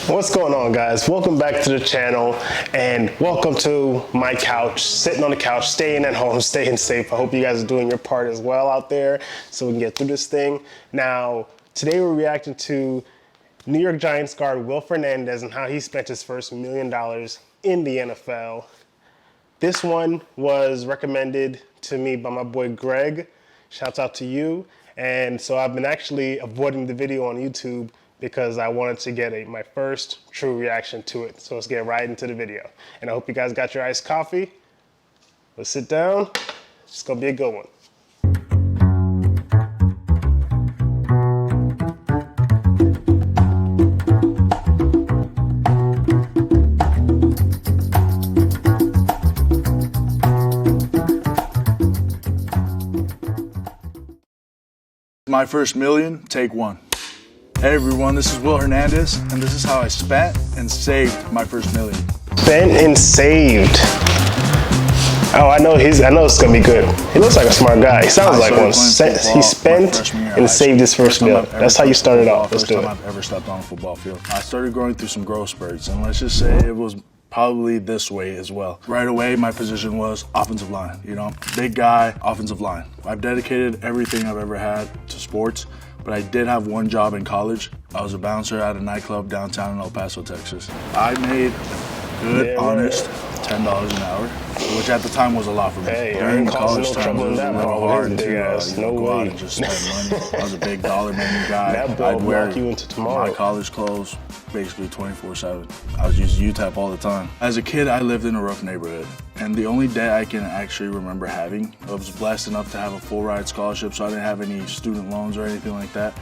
What's going on, guys? Welcome back to the channel and welcome to my couch, sitting on the couch, staying at home, staying safe. I hope you guys are doing your part as well out there so we can get through this thing. Now, today we're reacting to New York Giants guard Will Hernandez and how he spent his first $1 million in the NFL. This one was recommended to me by my boy Greg. Shouts out to you. And so I've been actually avoiding the video on YouTube because I wanted to get my first true reaction to it. So let's get right into the video. And I hope you guys got your iced coffee. Let's sit down. It's gonna be a good one. My first million, take one. Hey everyone, this is Will Hernandez, and this is how I spent and saved my first million. Spent and saved. Oh, I know it's gonna be good. He looks like a smart guy. He sounds like one. He spent and saved his first meal. That's how you started off. Let's do it. First time I've ever stepped on a football field. I started going through some growth spurts, and let's just say it was probably this way as well. Right away, my position was offensive line. You know, big guy, offensive line. I've dedicated everything I've ever had to sports, but I did have one job in college. I was a bouncer at a nightclub downtown in El Paso, Texas. I made good, honest $10 an hour, which at the time was a lot for me. Hey, during college no time, it was a little hard to no go way. out and just spend money. I was a big dollar menu guy. That I'd wear you into tomorrow. my college clothes basically 24/7. I was using UTEP all the time. As a kid, I lived in a rough neighborhood, and the only debt I can actually remember having, I was blessed enough to have a full ride scholarship, so I didn't have any student loans or anything like that.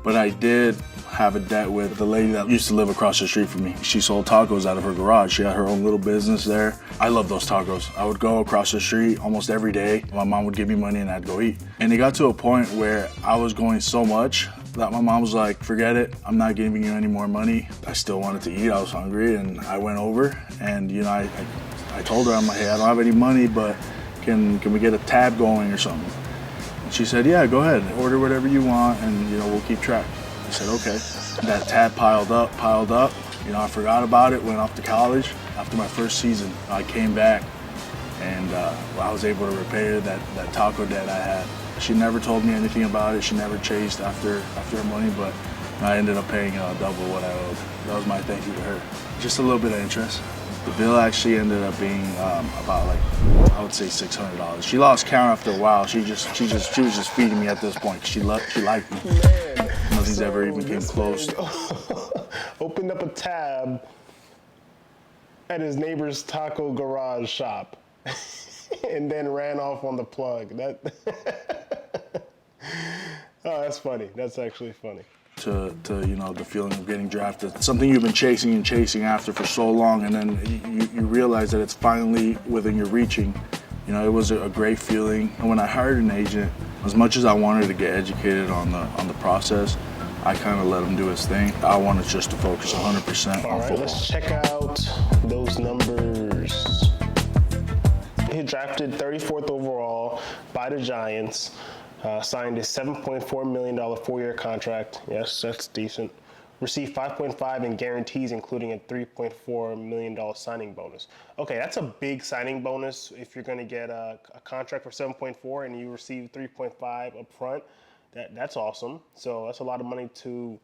But I did have a debt with the lady that used to live across the street from me. She sold tacos out of her garage. She had her own little business there. I love those tacos. I would go across the street almost every day. My mom would give me money and I'd go eat. And it got to a point where I was going so much that my mom was like, forget it, I'm not giving you any more money. I still wanted to eat, I was hungry, and I went over and I told her, I'm like, hey, I don't have any money, but can we get a tab going or something? She said, yeah, go ahead, order whatever you want, and we'll keep track. I said, okay. That tab piled up. I forgot about it, went off to college. After my first season, I came back, and I was able to repay that taco debt I had. She never told me anything about it. She never chased after her money, but I ended up paying double what I owed. That was my thank you to her. Just a little bit of interest. The bill actually ended up being about I would say $600. She lost count after a while. She was just feeding me at this point. She liked me. Man, Nothing's ever even came close. Opened up a tab at his neighbor's taco garage shop and then ran off on the plug. Oh, that's funny. That's actually funny. To the feeling of getting drafted, something you've been chasing after for so long, and then you realize that it's finally within your reaching. It was a great feeling. And when I hired an agent, as much as I wanted to get educated on the process, I kind of let him do his thing. I wanted just to focus 100% on football. All right, let's check out those numbers. He drafted 34th overall by the Giants. Signed a $7.4 million 4-year contract. Yes, that's decent. Received $5.5 in guarantees, including a $3.4 million signing bonus. Okay, that's a big signing bonus if you're going to get a contract for $7.4 and you receive $3.5 up front. That's awesome. So that's a lot of money to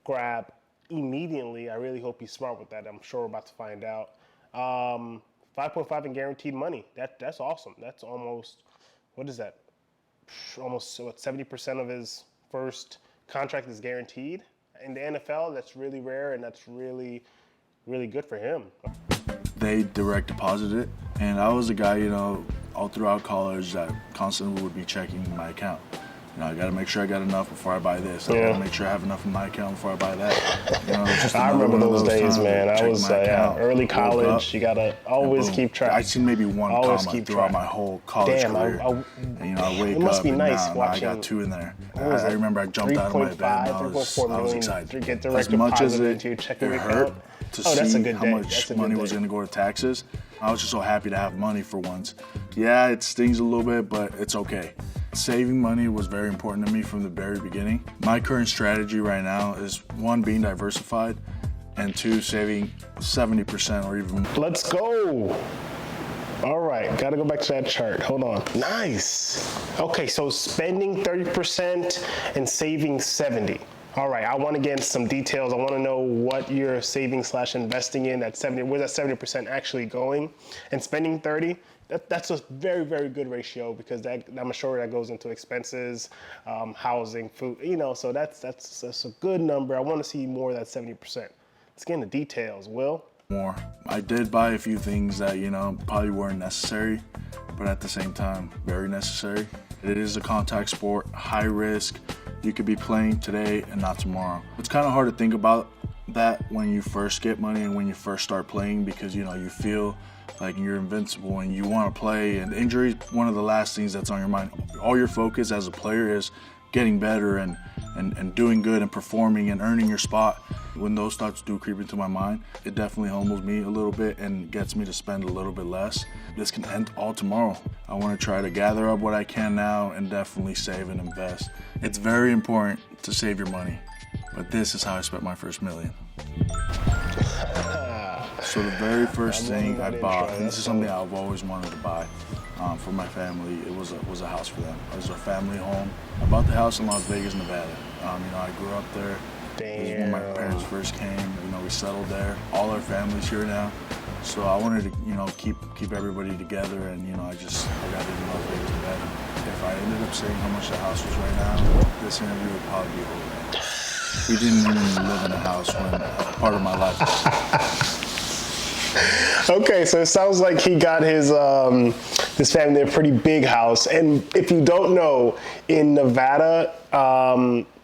grab immediately. I really hope he's smart with that. I'm sure we're about to find out. 5.5 in guaranteed money. That's awesome. That's almost, what is that? Almost 70% of his first contract is guaranteed. In the NFL, that's really rare, and that's really, really good for him. They direct deposited it, and I was a guy, all throughout college that constantly would be checking my account. I got to make sure I got enough before I buy this. I got to make sure I have enough in my account before I buy that. I remember those days, man. I was early college. You got to always keep track. I seen maybe one comma throughout my whole college career. I wake up and now I got 2 in there. I remember I jumped out of my bed and I was excited. As much as it hurt to see how much money was going to go to taxes, I was just so happy to have money for once. Yeah, it stings a little bit, but it's okay. Saving money was very important to me from the very beginning. My current strategy right now is, one, being diversified, and 2, saving 70% or even more. Let's go. All right, gotta go back to that chart. Hold on. Nice. Okay, so spending 30% and saving 70. All right, I want to get into some details. I want to know what you're saving / investing in. That 70, where's that 70% actually going? And spending 30, that's a very, very good ratio, because I'm sure that goes into expenses, housing, food, so that's a good number. I want to see more of that 70%. Let's get into details, Will. More. I did buy a few things that, probably weren't necessary, but at the same time, very necessary. It is a contact sport, high risk. You could be playing today and not tomorrow. It's kind of hard to think about that when you first get money and when you first start playing, because, you feel like you're invincible and you want to play, and injury is one of the last things that's on your mind. All your focus as a player is getting better and doing good and performing and earning your spot. When those thoughts do creep into my mind, it definitely humbles me a little bit and gets me to spend a little bit less. This can end all tomorrow. I want to try to gather up what I can now and definitely save and invest. It's very important to save your money, but this is how I spent my first $1 million. So the very first thing I bought, and this is something I've always wanted to buy for my family, it was a house for them. It was a family home. I bought the house in Las Vegas, Nevada. I grew up there. It was when my parents first came. We settled there. All our family's here now. So I wanted to, keep everybody together, and I got it in Las Vegas, Nevada. If I ended up saying how much the house was right now, this interview would probably be over. We didn't even live in a house when part of my life. Okay, so it sounds like he got his family a pretty big house. And if you don't know, in Nevada,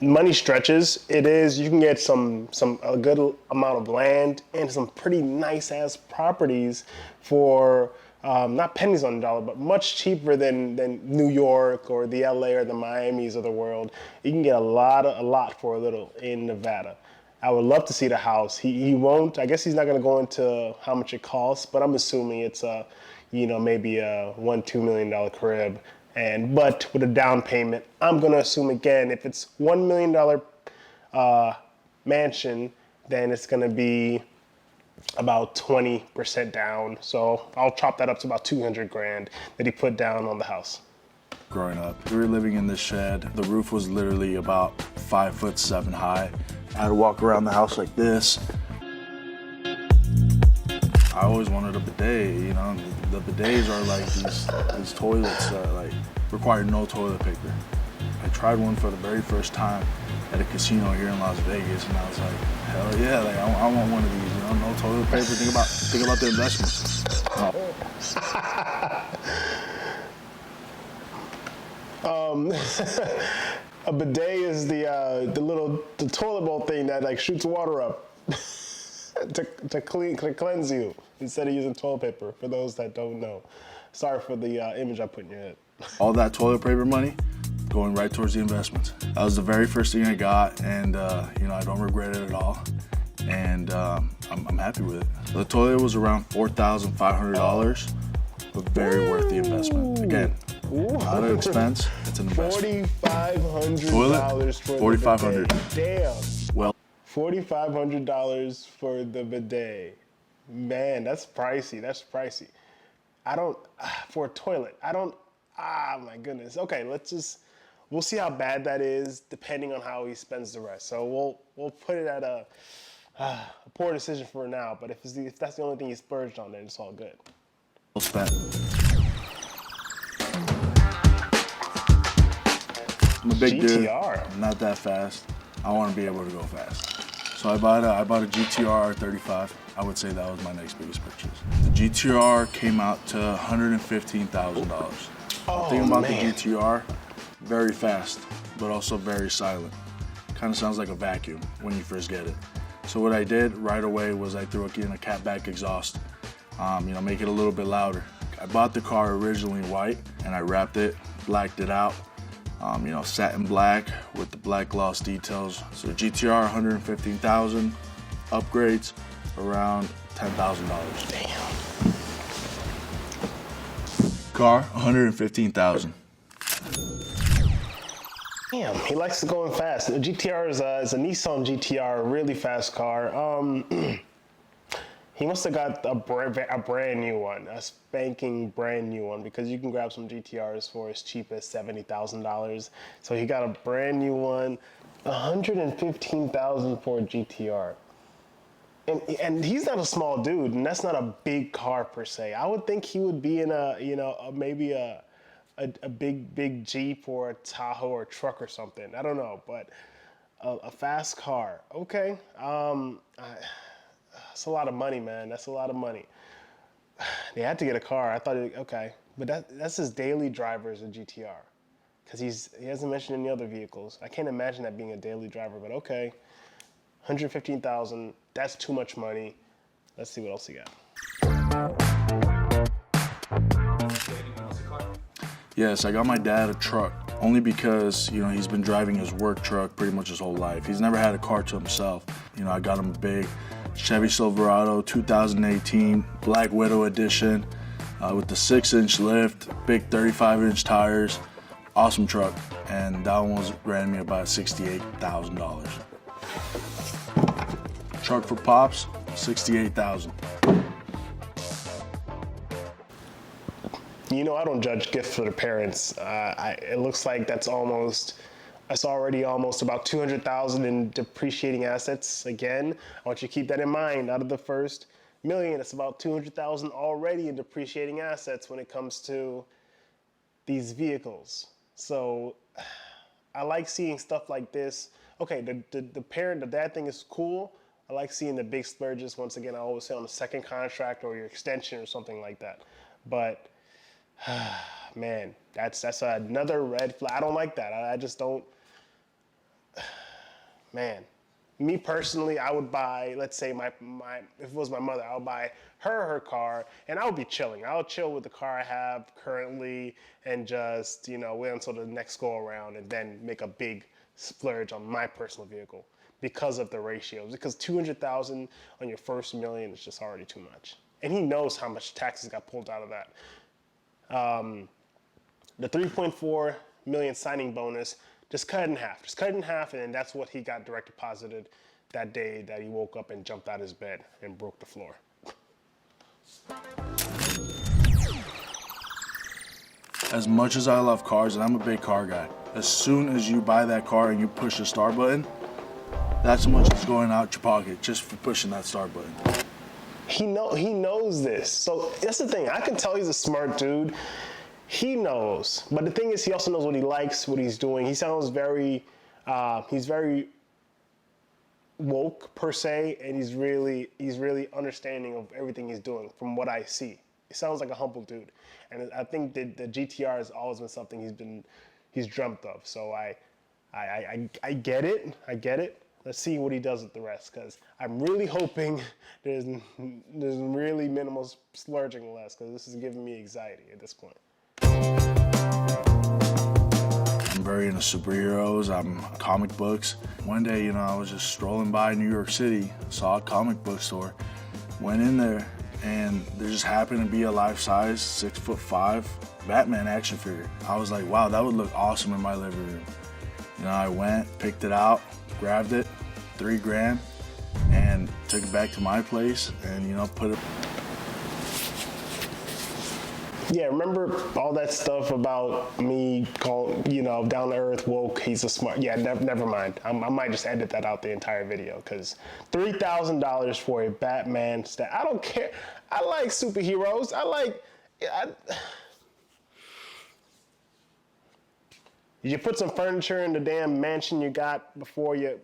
money stretches. You can get a good amount of land and some pretty nice ass properties for not pennies on the dollar, but much cheaper than New York or the LA or the Miamis of the world. You can get a lot for a little in Nevada. I would love to see the house. He won't. I guess he's not going to go into how much it costs, but I'm assuming it's maybe a $1-2 million crib, but with a down payment. I'm going to assume again, if it's $1 million mansion, then it's going to be about 20% down. So I'll chop that up to about 200 grand that he put down on the house. Growing up, we were living in this shed. The roof was literally about 5'7" high. I had to walk around the house like this. I always wanted a bidet, The bidets are like these toilets that require no toilet paper. I tried one for the very first time at a casino here in Las Vegas, and I was like, hell yeah, I want one of these, no toilet paper. Think about the investment. A bidet is the toilet bowl thing that shoots water up to cleanse you instead of using toilet paper. For those that don't know, sorry for the image I put in your head. All that toilet paper money going right towards the investments. That was the very first thing I got, and I don't regret it at all. And I'm happy with it. The toilet was around $4,500, but very worth the investment. Again. Not an expense, it's an investment. $4,500 for $4,500. the bidet. Damn. Well, $4,500 for the bidet. Man, that's pricey. For a toilet, my goodness. Okay, we'll see how bad that is depending on how he spends the rest. So we'll put it at a poor decision for now, but if that's the only thing he splurged on, then it's all good. Well spent. I'm a big GTR. dude. I'm not that fast. I want to be able to go fast. So I bought a GTR R35. I would say that was my next biggest purchase. The GTR came out to $115,000. Oh, Thinking about man. the GTR, very fast, but also very silent. Kind of sounds like a vacuum when you first get it. So what I did right away was I threw in a catback exhaust, make it a little bit louder. I bought the car originally white and I wrapped it, blacked it out. Satin black with the black gloss details. So GTR 115,000, upgrades around $10,000. Damn. Car 115,000. Damn, he likes to go in fast. The GTR is a Nissan GTR, a really fast car. He must have got a brand new one, a spanking brand new one, because you can grab some GTRs for as cheap as $70,000. So he got a brand new one, $115,000 for a GTR. And he's not a small dude, and that's not a big car per se. I would think he would be in maybe a big Jeep or a Tahoe or a truck or something. I don't know, but a fast car, okay. That's a lot of money, man. That's a lot of money. They had to get a car. I thought, okay, but that's his daily driver is a GTR, because he hasn't mentioned any other vehicles. I can't imagine that being a daily driver, but okay, $115,000. That's too much money. Let's see what else he got. Yes, I got my dad a truck, only because, he's been driving his work truck pretty much his whole life. He's never had a car to himself. I got him a big Chevy Silverado 2018 Black Widow edition with the 6-inch lift, big 35-inch tires, awesome truck, and that one was ran me about $68,000. Truck for Pops, $68,000. I don't judge gifts for the parents. It looks like that's already almost about $200,000 in depreciating assets. Again, I want you to keep that in mind. Out of the first $1 million, it's about $200,000 already in depreciating assets when it comes to these vehicles. So I like seeing stuff like this. Okay, the dad thing is cool. I like seeing the big splurges. Once again, I always say on the second contract or your extension or something like that. But man, that's another red flag. I don't like that. I just don't. Man, me personally, I would buy, let's say if it was my mother, I would buy her car, and I would be chilling. I would chill with the car I have currently and just, wait until the next go around and then make a big splurge on my personal vehicle because of the ratios. Because $200,000 on your first $1 million is just already too much. And he knows how much taxes got pulled out of that. The $3.4 million signing bonus, just cut it in half. Just cut it in half, and then that's what he got direct deposited that day that he woke up and jumped out of his bed and broke the floor. As much as I love cars, and I'm a big car guy, as soon as you buy that car and you push the start button, that's how much is going out your pocket just for pushing that start button. He knows this. So that's the thing. I can tell he's a smart dude. He knows. But the thing is, he also knows what he likes, what he's doing. He sounds he's very woke per se, and he's really understanding of everything he's doing from what I see. He sounds like a humble dude. And I think that the GTR has always been something he's dreamt of. So I get it. I get it. Let's see what he does with the rest, because I'm really hoping there's really minimal splurging less, because this is giving me anxiety at this point. I'm very into superheroes. I'm comic books. One day, I was just strolling by New York City, saw a comic book store, went in there, and there just happened to be a life-size 6'5" Batman action figure. I was like, wow, that would look awesome in my living room. I went, picked it out, grabbed it, $3,000, and took it back to my place and, put it. Yeah, remember all that stuff about me calling, down to earth, woke, he's a smart, yeah, never mind. I might just edit that out the entire video, because $3,000 for a Batman I don't care. I like superheroes. You put some furniture in the damn mansion you got before you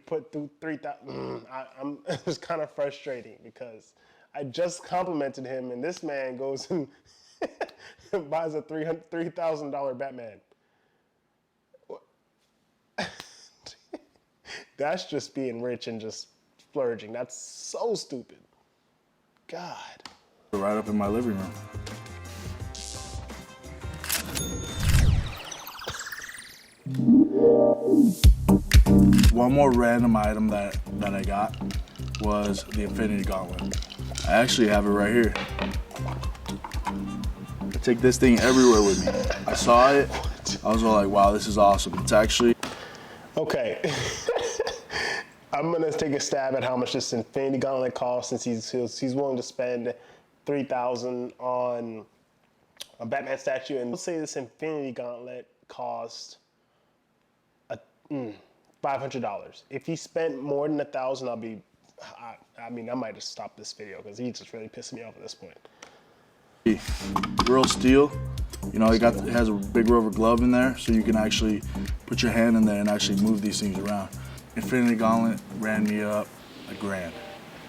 put through 3,000. I'm it was kind of frustrating, because I just complimented him, and this man goes and buys a $3,000 Batman. That's just being rich and just splurging. That's so stupid. God. Right up in my living room. One more random item that I got was the Infinity Gauntlet. I actually have it right here. I take this thing everywhere with me. I saw it I was all like, wow, this is awesome. It's actually... Okay. I'm gonna take a stab at how much this Infinity Gauntlet costs, since he's willing to spend $3,000 on a Batman statue, and let's say this Infinity Gauntlet cost $500. If he spent more than $1,000, I might just stop this video because he's just really pissing me off at this point. Real steel. You know, it has a big rubber glove in there, so you can actually put your hand in there and actually move these things around. Infinity Gauntlet ran me up $1,000.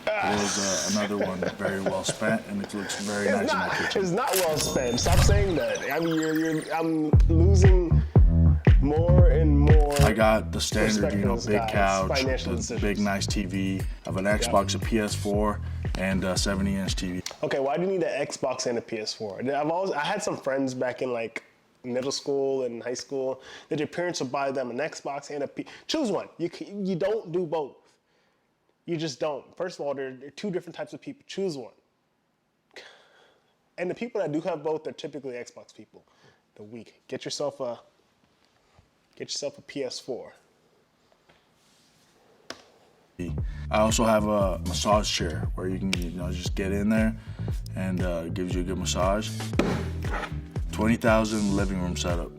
It was another one very well spent, and it looks very nice in my kitchen. It's not well spent. Stop saying that. I mean, I'm losing more and more. I got the standard, you know, big couch, the big nice TV. I have an Xbox, a PS4, and a 70-inch TV. Okay, why do you need an Xbox and a PS4? I had some friends back in like middle school and high school that your parents would buy them an Xbox and a choose one. You don't do both. You just don't. First of all, there are two different types of people. Choose one. And the people that do have both are typically Xbox people. The weak. Get yourself a PS4. I also have a massage chair where you can, you know, just get in there and it gives you a good massage. 20,000 living room setup.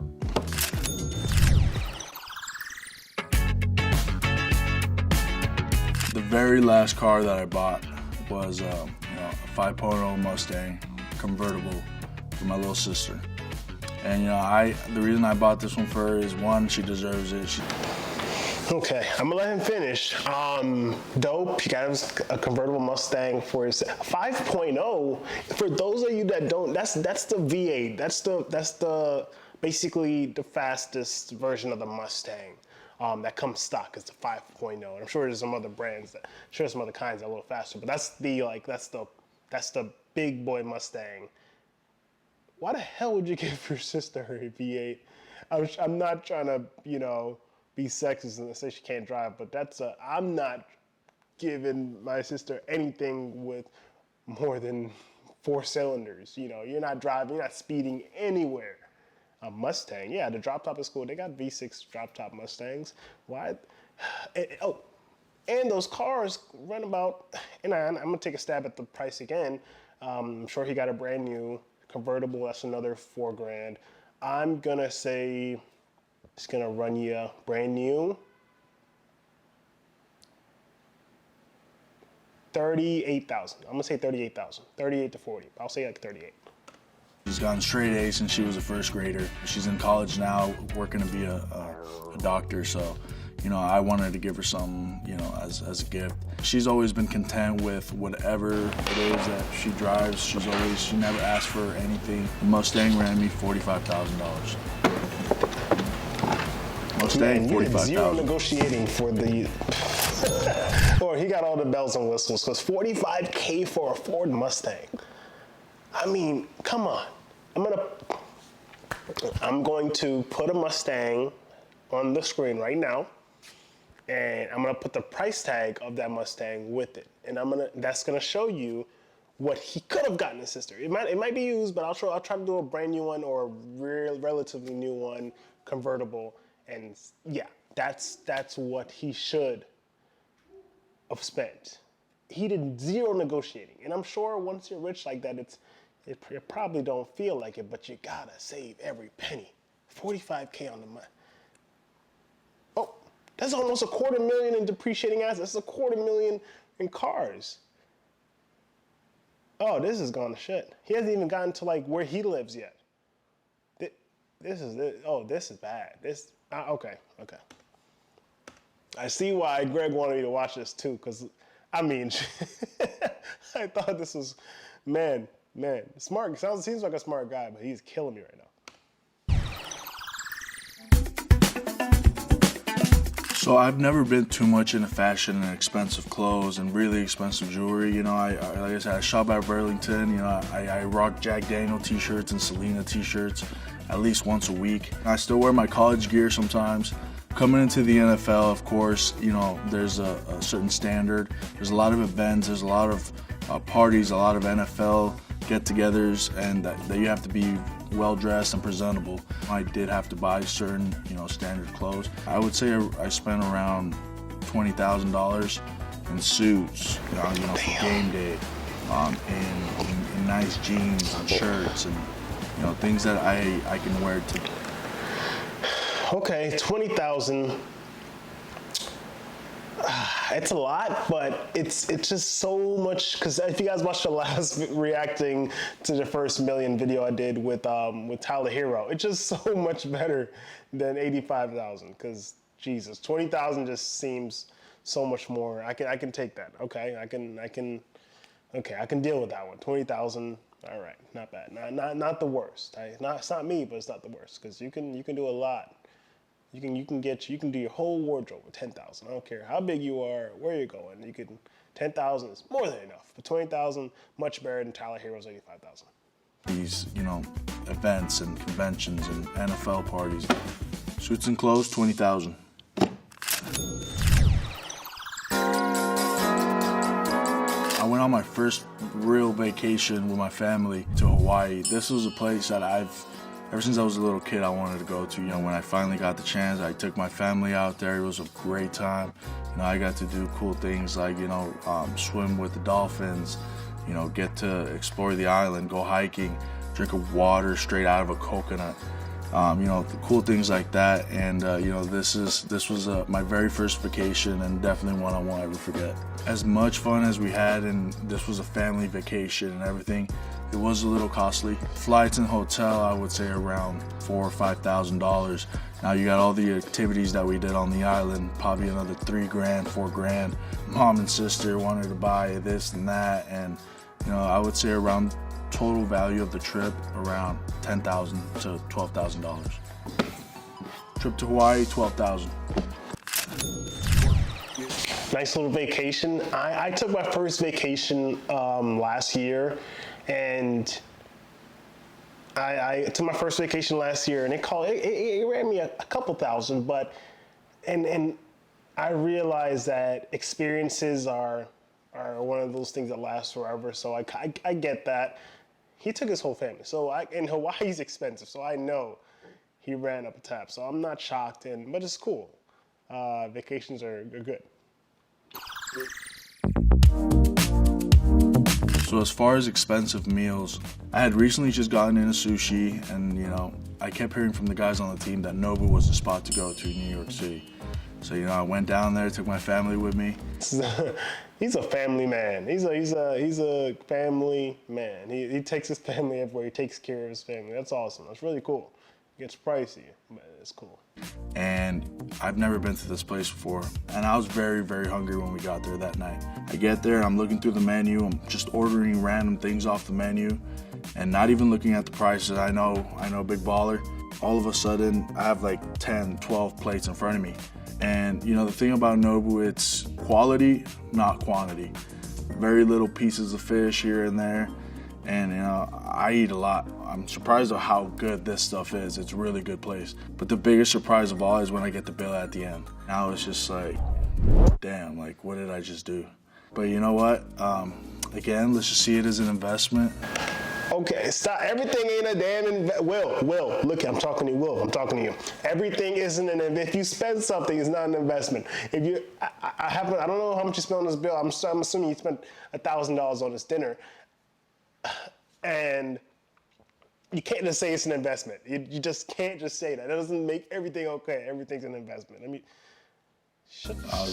The very last car that I bought was a 5.0 Mustang convertible for my little sister. And you know, the reason I bought this one for her is, one, she deserves it. Okay, I'm gonna let him finish. Dope. You got a convertible Mustang for his 5.0. For those of you that don't, that's the V8. That's the basically the fastest version of the Mustang. That comes stock is the 5.0. And I'm sure there's some other brands some other kinds that are a little faster, but that's the big boy Mustang. Why the hell would you give your sister a V8? I'm not trying to, you know, be sexist and say she can't drive, but I'm not giving my sister anything with more than 4 cylinders. You know, you're not driving, you're not speeding anywhere. A Mustang, yeah, the drop top is cool. They got V6 drop top Mustangs. Why? And those cars run about, and I'm gonna take a stab at the price again. I'm sure he got a brand new convertible, that's another $4,000. I'm gonna say it's gonna run you brand new $38,000. I'm gonna say $38,000, 38 to 40. I'll say like 38. She's gotten straight A's since she was a first grader. She's in college now, working to be a doctor. So, you know, I wanted to give her something, you know, as a gift. She's always been content with whatever it is that she drives. She never asked for anything. The Mustang ran me $45,000. Mustang, $45,000. Zero negotiating for the, or he got all the bells and whistles, because $45K for a Ford Mustang. I mean, come on. I'm going to put a Mustang on the screen right now, and I'm gonna put the price tag of that Mustang with it, and that's gonna show you what he could have gotten his sister. It might be used, but I'll try to do a brand new one or a relatively new one, convertible, and yeah, that's what he should have spent. He did zero negotiating, and I'm sure once you're rich like that, you probably don't feel like it, but you gotta save every penny. 45K on the month. Oh, that's almost $250,000 in depreciating assets. That's $250,000 in cars. Oh, this has gone to shit. He hasn't even gotten to like where he lives yet. This is bad. Okay. I see why Greg wanted me to watch this too, because I mean, I thought this was, man, smart. Seems like a smart guy, but he's killing me right now. So I've never been too much into fashion and expensive clothes and really expensive jewelry. You know, like I said, I shop at Burlington. You know, I rock Jack Daniel t-shirts and Selena t-shirts at least once a week. I still wear my college gear sometimes. Coming into the NFL, of course, you know, there's a certain standard. There's a lot of events. There's a lot of parties, a lot of NFL get-togethers and that you have to be well-dressed and presentable. I did have to buy certain, standard clothes. I would say I spent around $20,000 in suits, for game day, in nice jeans and shirts and, things that I can wear to. Okay, 20,000. It's a lot, but it's just so much. Because if you guys watched the last reacting to the first million video I did with Tyler Hero, it's just so much better than 85,000. Because Jesus, 20,000 just seems so much more. I can take that. Okay, I can deal with that one. 20,000. All right, not bad. Not the worst. It's not me, but it's not the worst. Because you can do a lot. You can do your whole wardrobe with 10,000. I don't care how big you are, where you're going. 10,000 is more than enough. But 20,000, much better than Tyler Hero's 85,000. These, events and conventions and NFL parties. Suits and clothes, 20,000. I went on my first real vacation with my family to Hawaii. This was a place that ever since I was a little kid, I wanted to go to. When I finally got the chance, I took my family out there. It was a great time. I got to do cool things like, swim with the dolphins, get to explore the island, go hiking, drink water straight out of a coconut. Cool things like that. And, this was my very first vacation and definitely one I won't ever forget. As much fun as we had, and this was a family vacation and everything, it was a little costly. Flights and hotel, I would say around $4,000 or $5,000. Now you got all the activities that we did on the island, probably another $3,000, $4,000. Mom and sister wanted to buy this and that, and I would say around total value of the trip around $10,000 to $12,000. Trip to Hawaii, $12,000. Nice little vacation. I took my first vacation last year, and I took my first vacation last year, and it ran me a couple thousand, but and I realized that experiences are one of those things that last forever. So I get that. He took his whole family. So and Hawaii's expensive, so I know he ran up a tab. So I'm not shocked, but it's cool. Vacations are good. So as far as expensive meals, I had recently just gotten into sushi, and I kept hearing from the guys on the team that Nobu was the spot to go to in New York City. So I went down there, took my family with me. He's a family man. He's a family man. He takes his family everywhere. He takes care of his family. That's awesome. That's really cool. It gets pricey, but it's cool. And I've never been to this place before, and I was very, very hungry when we got there that night. I get there, I'm looking through the menu, I'm just ordering random things off the menu, and not even looking at the prices. I know, big baller. All of a sudden, I have like 10, 12 plates in front of me. And the thing about Nobu, it's quality, not quantity. Very little pieces of fish here and there. And I eat a lot. I'm surprised at how good this stuff is. It's a really good place. But the biggest surprise of all is when I get the bill at the end. Now it's just like, damn, like what did I just do? But you know what? Again, let's just see it as an investment. Okay, stop. Everything ain't a damn Will, look, I'm talking to you, Will. I'm talking to you. Everything isn't if you spend something, it's not an investment. If you, I don't know how much you spent on this bill. I'm assuming you spent $1,000 on this dinner. And you can't just say it's an investment. You just can't just say that. That doesn't make everything okay. Everything's an investment. I mean,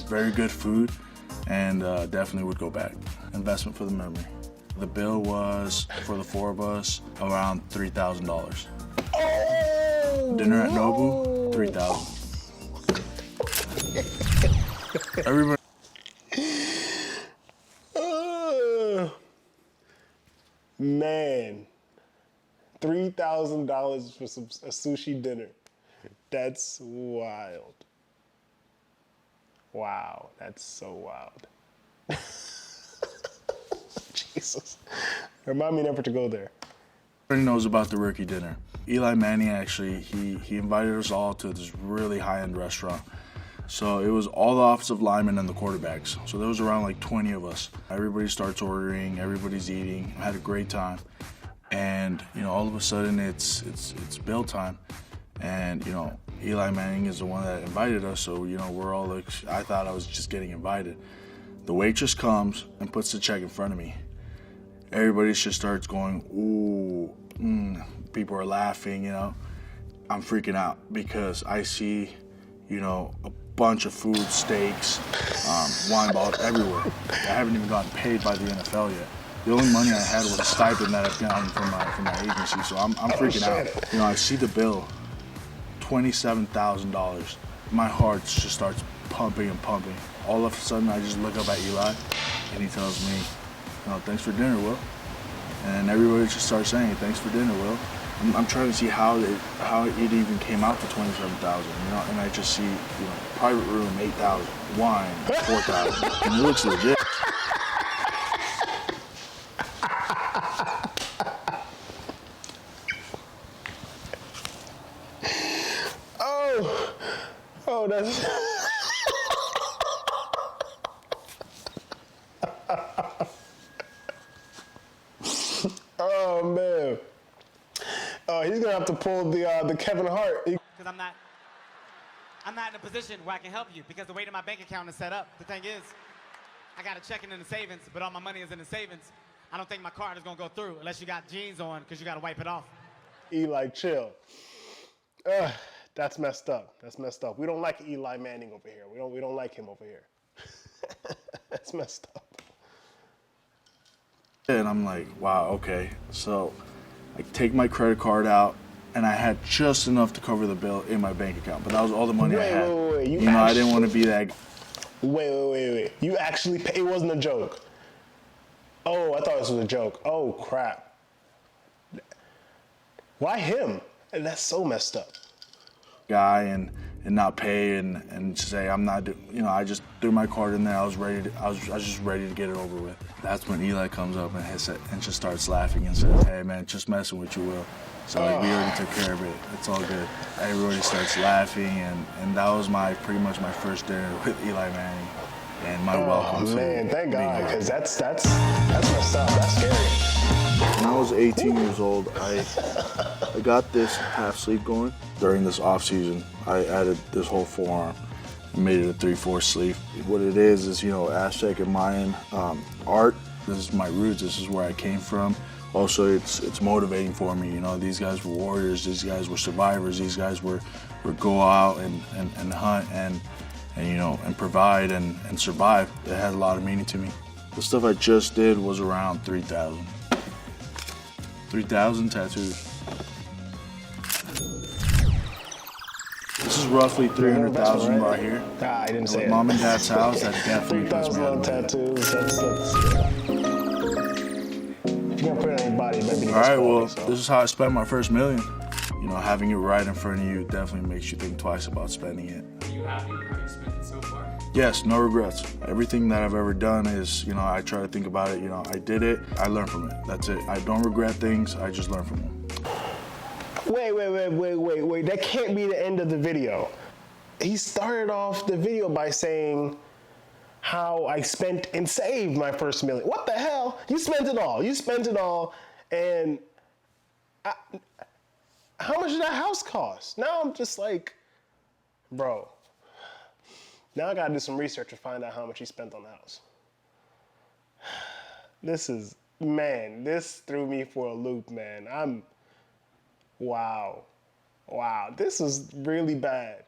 very good food, and definitely would go back. Investment for the memory. The bill was, for the four of us, around $3,000. Oh, Dinner at Nobu, $3,000. Everybody. Man, $3,000 for a sushi dinner. That's wild. Wow, that's so wild. Jesus. Remind me never to go there. Everybody knows about the rookie dinner. Eli Manning actually, he invited us all to this really high-end restaurant. So it was all the offensive linemen and the quarterbacks. So there was around like 20 of us. Everybody starts ordering, everybody's eating. I had a great time. And, you know, all of a sudden it's bill time. And, you know, Eli Manning is the one that invited us. So, you know, we're all like, I thought I was just getting invited. The waitress comes and puts the check in front of me. Everybody just starts going, ooh, people are laughing, you know. I'm freaking out because I see, you know, a bunch of food, steaks, wine bottles everywhere. I haven't even gotten paid by the NFL yet. The only money I had was a stipend that I've gotten from my agency, so I'm freaking out. You know, I see the bill, $27,000. My heart just starts pumping and pumping. All of a sudden, I just look up at Eli, and he tells me, "Oh, thanks for dinner, Will." And everybody just starts saying, "Thanks for dinner, Will." I'm trying to see how it even came out to $27,000, you know, and I just see, you know, private room, $8,000, wine, $4,000, and it looks legit. Oh, that's... Oh, man. Oh, he's gonna have to pull the Kevin Hart. Because I'm not in a position where I can help you because the way that my bank account is set up. The thing is, I got a checking in the savings, but all my money is in the savings. I don't think my card is gonna go through unless you got jeans on because you gotta wipe it off. Eli, chill. That's messed up. That's messed up. We don't like Eli Manning over here. We don't like him over here. That's messed up. And I'm like, wow, okay. So I take my credit card out, and I had just enough to cover the bill in my bank account. But that was all the money I had. Wait. You know, I didn't want to be that. Wait. You actually pay? It wasn't a joke. Oh, I thought this was a joke. Oh, crap. Why him? And that's so messed up. Guy and not pay and say I'm not, you know, I just threw my card in there. I was just ready to get it over with. That's when Eli comes up and hits it and just starts laughing and says, "Hey man, just messing with you, Will." So like, we already took care of it. It's all good. Everybody starts laughing and that was pretty much my first dinner with Eli Manning and my welcome. Oh man, thank God, because that's messed up. That's scary. When I was 18 years old, I got this half sleeve going. During this off season, I added this whole forearm and made it a 3/4 sleeve. What it is, you know, Aztec and Mayan art. This is my roots. This is where I came from. Also, it's motivating for me. You know, these guys were warriors. These guys were survivors. These guys were go out and hunt and you know, and provide and survive. It had a lot of meaning to me. The stuff I just did was around 3,000. 3,000 tattoos. This is roughly 300,000 right here. I didn't say it. Mom and Dad's house, that definitely puts me 3,000 on on tattoos. That's if you're gonna put it on your body, maybe. All right, well, this is how I spent my first million. You know, having it right in front of you definitely makes you think twice about spending it. Are you happy how you spent it so far? Yes, no regrets. Everything that I've ever done is, you know, I try to think about it. You know, I did it, I learned from it. That's it. I don't regret things, I just learn from them. Wait. That can't be the end of the video. He started off the video by saying how I spent and saved my first million. What the hell? You spent it all. And how much did that house cost? Now I'm just like, bro. Now I gotta do some research to find out how much he spent on the house. This threw me for a loop, man. Wow. This is really bad.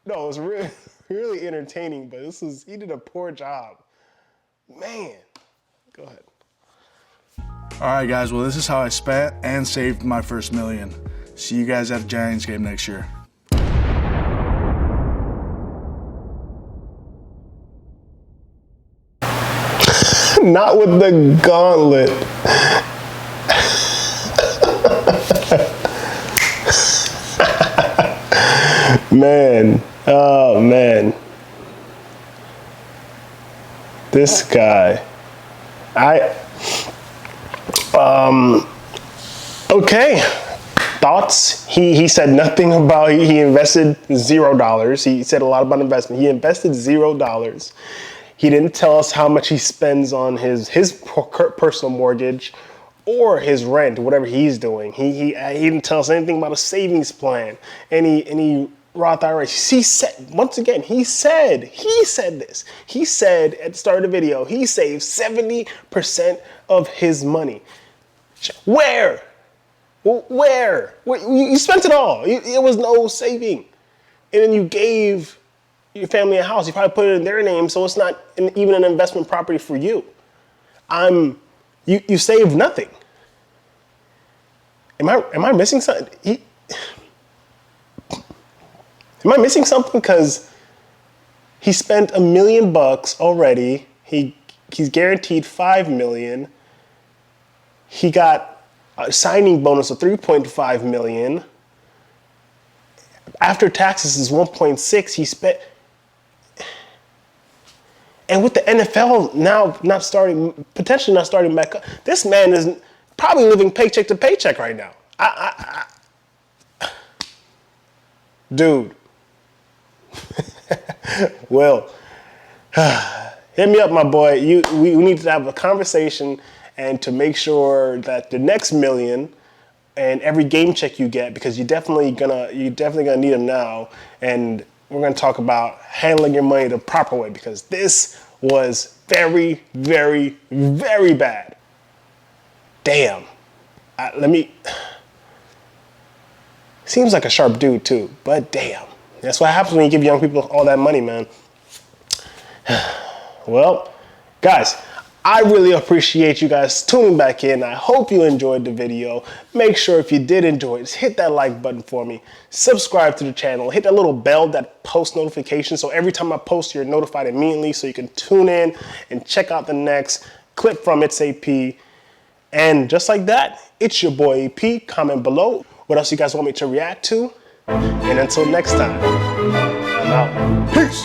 No, it's really, really entertaining, but he did a poor job. Man, go ahead. All right, guys, well, this is how I spent and saved my first million. See you guys at the Giants game next year. Not with the gauntlet. Man, oh man. This guy. Okay. thoughts. He said nothing about, he invested $0. He said a lot about investment. He invested $0. He didn't tell us how much he spends on his personal mortgage or his rent, whatever he's doing. He didn't tell us anything about a savings plan, any Roth IRAs. He said, once again, he said this. He said at the start of the video, he saved 70% of his money. Where? Where? You spent it all. It was no saving. And then you gave your family a house. You probably put it in their name, so it's not even an investment property for you. You saved nothing. Am I missing something? Am I missing something? Because he spent $1 million already. He's guaranteed $5 million. He got a signing bonus of $3.5 million. After taxes is 1.6. He spent, and with the NFL now potentially not starting back up, this man is probably living paycheck to paycheck right now. Dude. Will, hit me up, my boy. We need to have a conversation and to make sure that the next million and every game check you get, because you're definitely gonna need them now. And we're gonna talk about handling your money the proper way, because this was very, very, very bad. Damn. Seems like a sharp dude too, but damn. That's what happens when you give young people all that money, man. Well, guys, I really appreciate you guys tuning back in. I hope you enjoyed the video. Make sure if you did enjoy it, just hit that like button for me. Subscribe to the channel. Hit that little bell, that post notification, so every time I post, you're notified immediately, so you can tune in and check out the next clip from It's AP. And just like that, it's your boy AP. Comment below what else you guys want me to react to. And until next time, I'm out. Peace.